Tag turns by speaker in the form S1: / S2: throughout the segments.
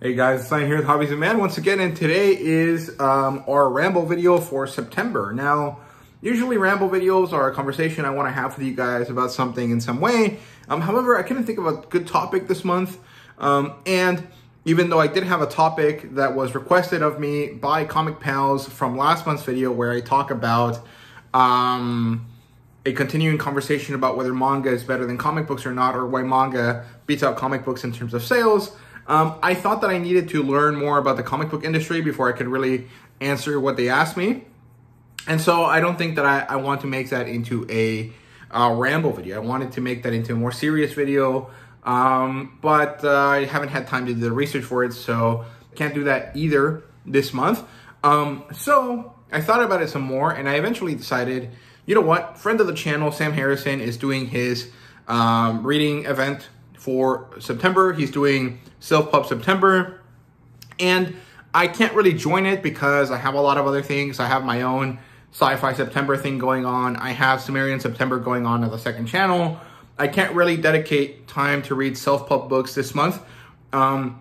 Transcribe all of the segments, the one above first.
S1: Hey guys, it's Simon here with HobbiesofaMan once again, and today is our ramble video for September. Now, usually ramble videos are a conversation I want to have with you guys about something in some way. However, I couldn't think of a good topic this month, and even though I did have a topic that was requested of me by Comic Pals from last month's video where I talk about a continuing conversation about whether manga is better than comic books or not, or why manga beats out comic books in terms of sales, I thought that I needed to learn more about the comic book industry before I could really answer what they asked me. And so I don't think that I want to make that into a ramble video. I wanted to make that into a more serious video, but I haven't had time to do the research for it, so I can't do that either this month. So I thought about it some more, and I eventually decided, you know what? Friend of the channel, Sam Harrison, is doing his reading event for September. He's doing Self-Pub September, and I can't really join it because I have a lot of other things. I have my own Sci-Fi September thing going on. I have Sumerian September going on the second channel. I can't really dedicate time to read Self-Pub books this month, so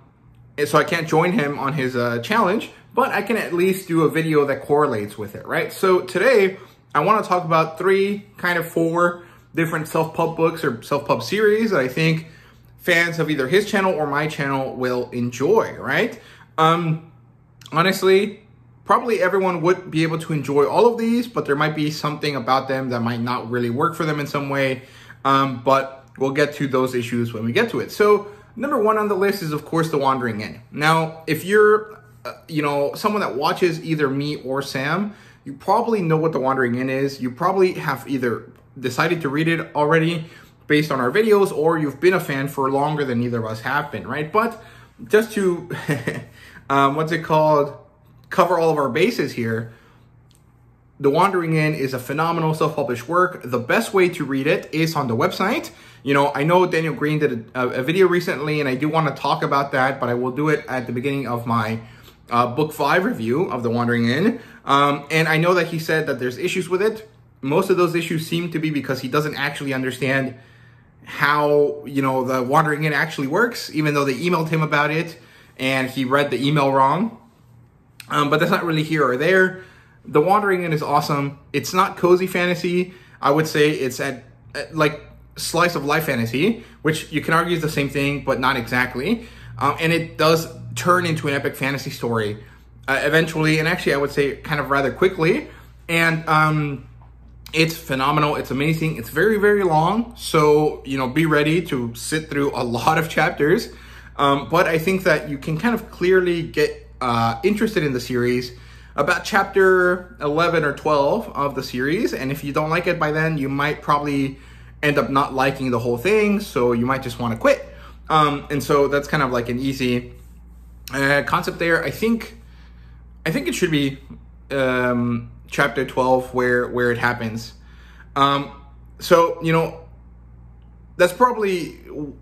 S1: I can't join him on his challenge, but I can at least do a video that correlates with it, right? So today, I want to talk about four different Self-Pub books or Self-Pub series that I think fans of either his channel or my channel will enjoy, right? Honestly, probably everyone would be able to enjoy all of these, but there might be something about them that might not really work for them in some way, but we'll get to those issues when we get to it. So number one on the list is, of course, The Wandering Inn. Now, if you're, someone that watches either me or Sam, you probably know what The Wandering Inn is. You probably have either decided to read it already based on our videos, or you've been a fan for longer than either of us have been, right? But just to, cover all of our bases here, The Wandering Inn is a phenomenal self-published work. The best way to read it is on the website. I know Daniel Green did a video recently, and I do want to talk about that, but I will do it at the beginning of my book 5 review of The Wandering Inn. And I know that he said that there's issues with it. Most of those issues seem to be because he doesn't actually understand how, The Wandering Inn actually works, even though they emailed him about it and he read the email wrong. But that's not really here or there. The Wandering Inn is awesome. It's not cozy fantasy. I would say it's at like slice of life fantasy, which you can argue is the same thing, but not exactly. And it does turn into an epic fantasy story eventually, and actually I would say kind of rather quickly. And it's phenomenal. It's amazing. It's very, very long. So, be ready to sit through a lot of chapters. But I think that you can kind of clearly get interested in the series about chapter 11 or 12 of the series. And if you don't like it by then, you might probably end up not liking the whole thing. So you might just want to quit. And so that's kind of like an easy concept there. I think it should be chapter 12 where it happens. So, that's probably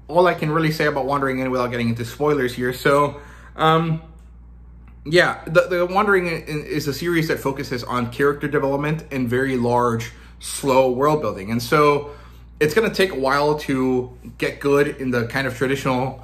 S1: all I can really say about Wandering Inn without getting into spoilers here. So, yeah, the Wandering Inn is a series that focuses on character development and very large, slow world building. And so it's going to take a while to get good in the kind of traditional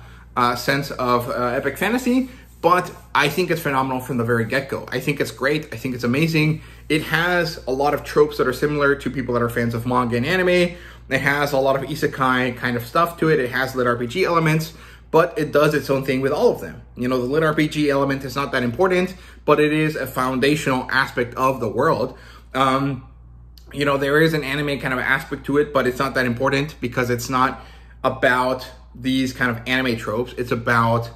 S1: sense of epic fantasy, but I think it's phenomenal from the very get-go. I think it's great. I think it's amazing. It has a lot of tropes that are similar to people that are fans of manga and anime. It has a lot of isekai kind of stuff to it. It has lit RPG elements, but it does its own thing with all of them. The lit RPG element is not that important, but it is a foundational aspect of the world. There is an anime kind of aspect to it, but it's not that important because it's not about these kind of anime tropes. It's about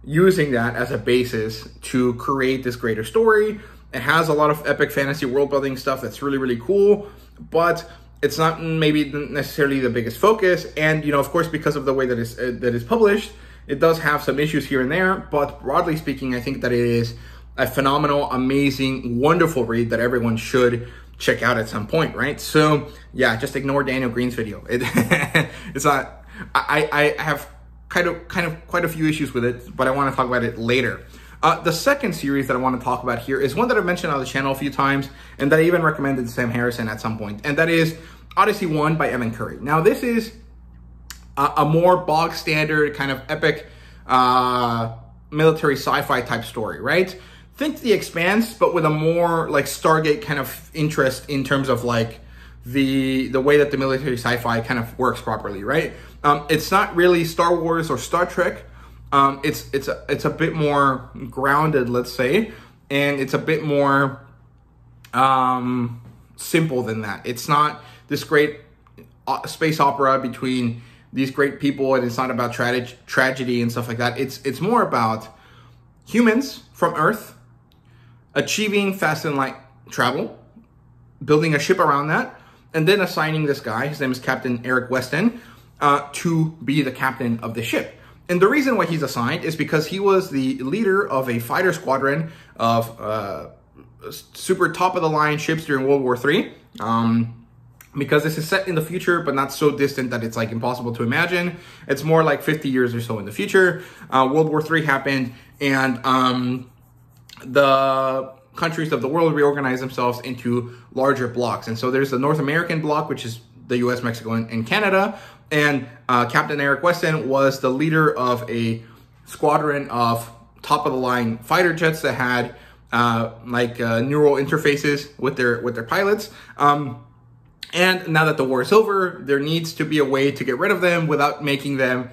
S1: using that as a basis to create this greater story. It has a lot of epic fantasy world building stuff that's really, really cool, but it's not maybe necessarily the biggest focus. And, of course, because of the way that is published, it does have some issues here and there, but broadly speaking, I think that it is a phenomenal, amazing, wonderful read that everyone should check out at some point, right? So yeah, just ignore Daniel Green's video. It's not, I have kind of quite a few issues with it, but I want to talk about it later. The second series that I want to talk about here is one that I've mentioned on the channel a few times, and that I even recommended to Sam Harrison at some point, and that is Odyssey 1 by Evan Curry. Now, this is a more bog standard kind of epic military sci-fi type story, right? Think The Expanse, but with a more like Stargate kind of interest in terms of like the way that the military sci-fi kind of works properly, right? It's not really Star Wars or Star Trek. It's a bit more grounded, let's say, and it's a bit more simple than that. It's not this great space opera between these great people, and it's not about tragedy and stuff like that. It's more about humans from Earth achieving fast and light travel, building a ship around that, and then assigning this guy, his name is Captain Eric Weston, to be the captain of the ship. And the reason why he's assigned is because he was the leader of a fighter squadron of super top-of-the-line ships during World War III. Because this is set in the future, but not so distant that it's like impossible to imagine. It's more like 50 years or so in the future. World War III happened, and the countries of the world reorganized themselves into larger blocks. And so there's the North American block, which is the US, Mexico, and Canada. And Captain Eric Weston was the leader of a squadron of top-of-the-line fighter jets that had neural interfaces with their pilots. And now that the war is over, there needs to be a way to get rid of them without making them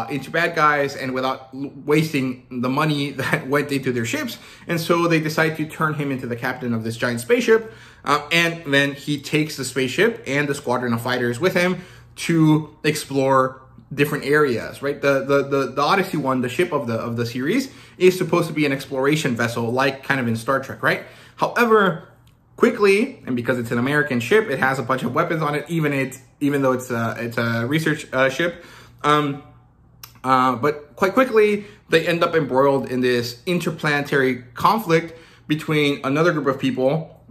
S1: into bad guys and without wasting the money that went into their ships. And so they decide to turn him into the captain of this giant spaceship. And then he takes the spaceship and the squadron of fighters with him to explore different areas, right? The Odyssey one, the ship of the series, is supposed to be an exploration vessel, like kind of in Star Trek, right? However, quickly, and because it's an American ship, it has a bunch of weapons on it, even though it's a research ship. But quite quickly, they end up embroiled in this interplanetary conflict between another group of people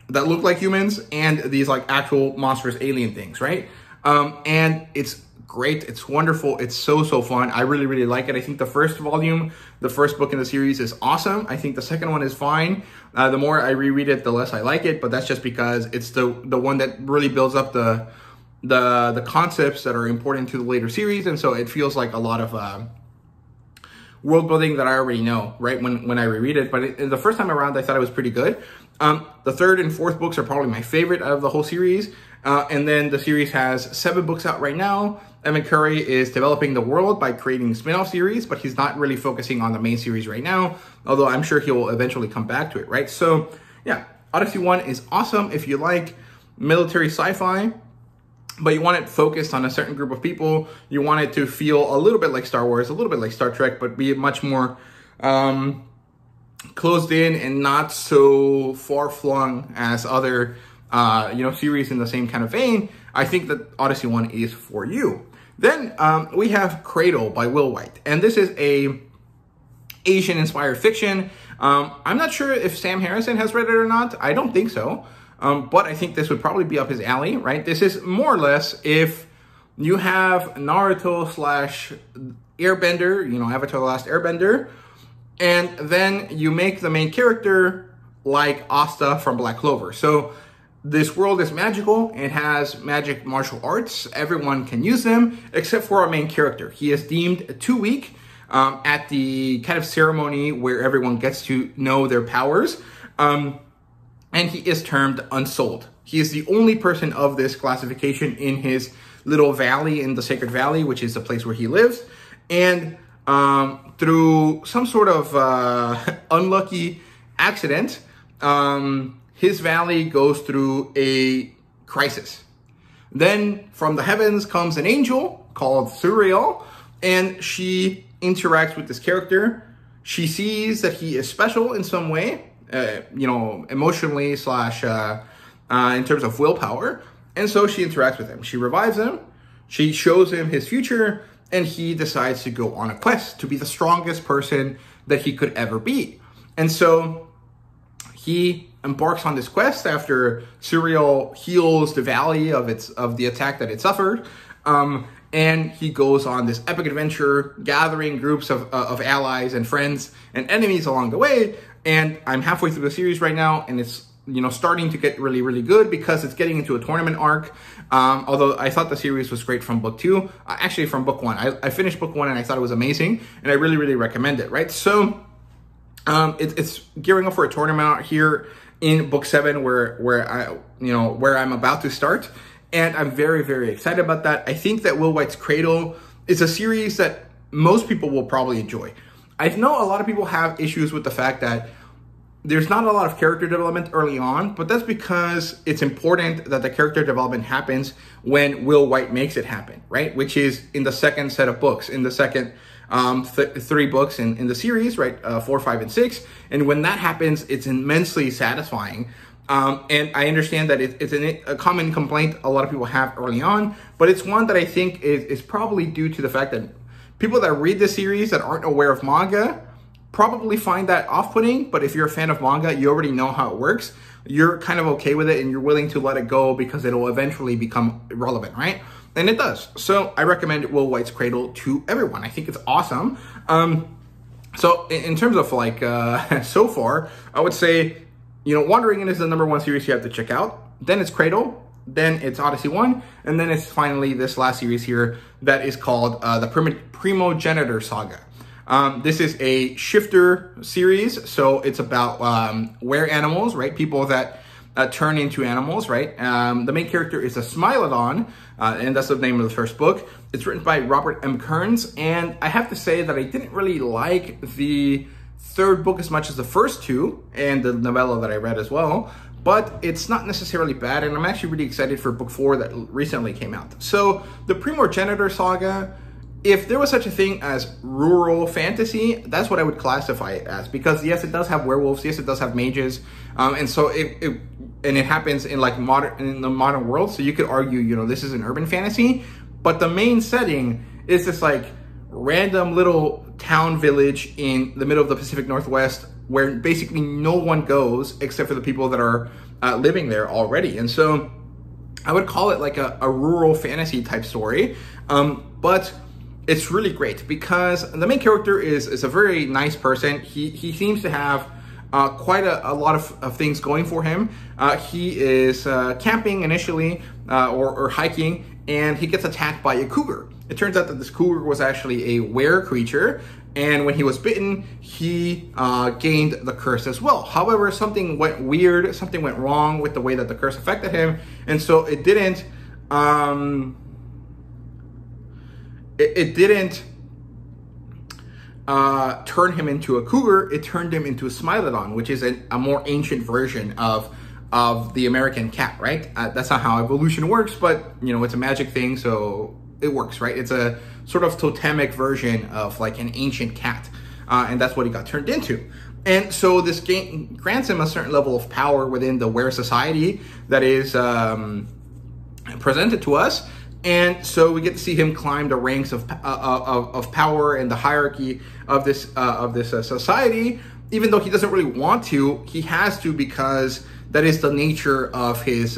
S1: that look like humans and these like actual monstrous alien things, right? And it's great. It's wonderful. It's so fun. I really, really like it. I think the first volume, the first book in the series, is awesome. I think the second one is fine. The more I reread it, the less I like it, but that's just because it's the one that really builds up the concepts that are important to the later series, and so it feels like a lot of world building that I already know, right, when I reread it. But the first time around, I thought it was pretty good. The third and fourth books are probably my favorite out of the whole series. And then the series has 7 books out right now. Evan Curry is developing the world by creating spin-off series, but he's not really focusing on the main series right now, although I'm sure he'll eventually come back to it, right? So yeah, Odyssey 1 is awesome if you like military sci-fi, but you want it focused on a certain group of people. You want it to feel a little bit like Star Wars, a little bit like Star Trek, but be much more closed in and not so far-flung as other series in the same kind of vein. I think that Odyssey 1 is for you. Then we have Cradle by Will White, and this is a Asian-inspired fiction. I'm not sure if Sam Harrison has read it or not. I don't think so, but I think this would probably be up his alley, right? This is more or less if you have Naruto / Airbender, Avatar The Last Airbender, and then you make the main character like Asta from Black Clover. So this world is magical. It has magic martial arts. Everyone can use them except for our main character. He is deemed too weak at the kind of ceremony where everyone gets to know their powers. And he is termed unsold. He is the only person of this classification in his little valley in the Sacred Valley, which is the place where he lives. And through some sort of unlucky accident, his valley goes through a crisis. Then from the heavens comes an angel called Suriel, and she interacts with this character. She sees that he is special in some way, emotionally / in terms of willpower. And so she interacts with him. She revives him. She shows him his future, and he decides to go on a quest to be the strongest person that he could ever be. And so he embarks on this quest after Suriel heals the valley of the attack that it suffered. And he goes on this epic adventure, gathering groups of allies and friends and enemies along the way. And I'm halfway through the series right now, and it's starting to get really, really good because it's getting into a tournament arc. Although I thought the series was great from book 2, actually from book 1. I finished book 1 and I thought it was amazing, and I really, really recommend it, right? So it's gearing up for a tournament out here in book 7 where I'm about to start, and I'm very, very excited about that. I think that Will White's Cradle is a series that most people will probably enjoy. I know a lot of people have issues with the fact that there's not a lot of character development early on, but that's because it's important that the character development happens when Will White makes it happen, right? Which is in the second set of books, in the second 3 books in the series, right? 4, 5, and 6. And when that happens, it's immensely satisfying. And I understand that it's a common complaint a lot of people have early on, but it's one that I think is probably due to the fact that people that read the series that aren't aware of manga probably find that off-putting, but if you're a fan of manga, you already know how it works. You're kind of okay with it and you're willing to let it go because it'll eventually become irrelevant, right? And it does. So I recommend Will White's Cradle to everyone. I think it's awesome. So in terms of like, so far, I would say, Wandering In is the #1 series you have to check out. Then it's Cradle. Then it's Odyssey 1. And then it's finally this last series here that is called the Primogenitor Saga. This is a shifter series, so it's about were animals, right? People that turn into animals, right? The main character is a smilodon, and that's the name of the first book. It's written by Robert M. Kearns, and I have to say that I didn't really like the 3rd book as much as the first 2, and the novella that I read as well, but it's not necessarily bad, and I'm actually really excited for book 4 that recently came out. So the Primogenitor Saga, if there was such a thing as rural fantasy, that's what I would classify it as. Because yes, it does have werewolves, yes, it does have mages, and so it happens in like the modern world. So you could argue, this is an urban fantasy, but the main setting is this like random little town village in the middle of the Pacific Northwest where basically no one goes except for the people that are living there already. And so I would call it like a rural fantasy type story, but it's really great because the main character is a very nice person. He seems to have quite a lot of things going for him. He is camping initially or hiking, and he gets attacked by a cougar. It turns out that this cougar was actually a were creature, and when he was bitten, he gained the curse as well. However, something went weird, something went wrong with the way that the curse affected him, and so it didn't turn him into a cougar. It turned him into a smilodon, which is a more ancient version of the American cat, right? That's not how evolution works, but it's a magic thing, so it works, right? It's a sort of totemic version of like an ancient cat, and that's what he got turned into. And so this game grants him a certain level of power within the were society that is presented to us. And so we get to see him climb the ranks of power and the hierarchy of this society. Even though he doesn't really want to, he has to because that is the nature of his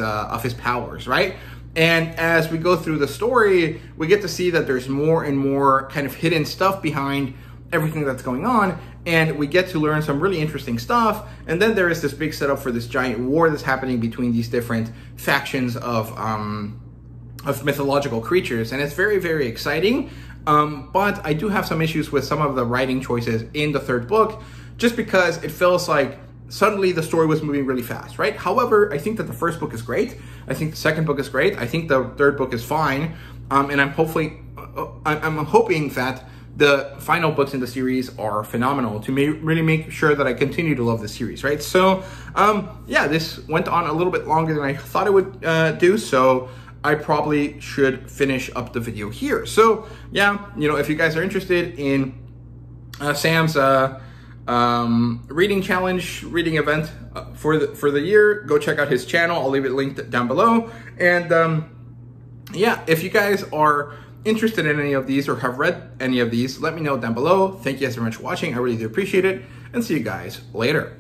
S1: powers, right? And as we go through the story, we get to see that there's more and more kind of hidden stuff behind everything that's going on, and we get to learn some really interesting stuff. And then there is this big setup for this giant war that's happening between these different factions of mythological creatures, and it's very, very exciting. But I do have some issues with some of the writing choices in the 3rd book, just because it feels like suddenly the story was moving really fast, right? However, I think that the 1st book is great. I think the 2nd book is great. I think the 3rd book is fine. And I'm hoping that the final books in the series are phenomenal to really make sure that I continue to love the series, right? So, yeah, this went on a little bit longer than I thought it would do, so I probably should finish up the video here. So, yeah, if you guys are interested in Sam's reading challenge, reading event for the year, go check out his channel. I'll leave it linked down below. And yeah, if you guys are interested in any of these or have read any of these, let me know down below. Thank you guys very much for watching. I really do appreciate it, and see you guys later.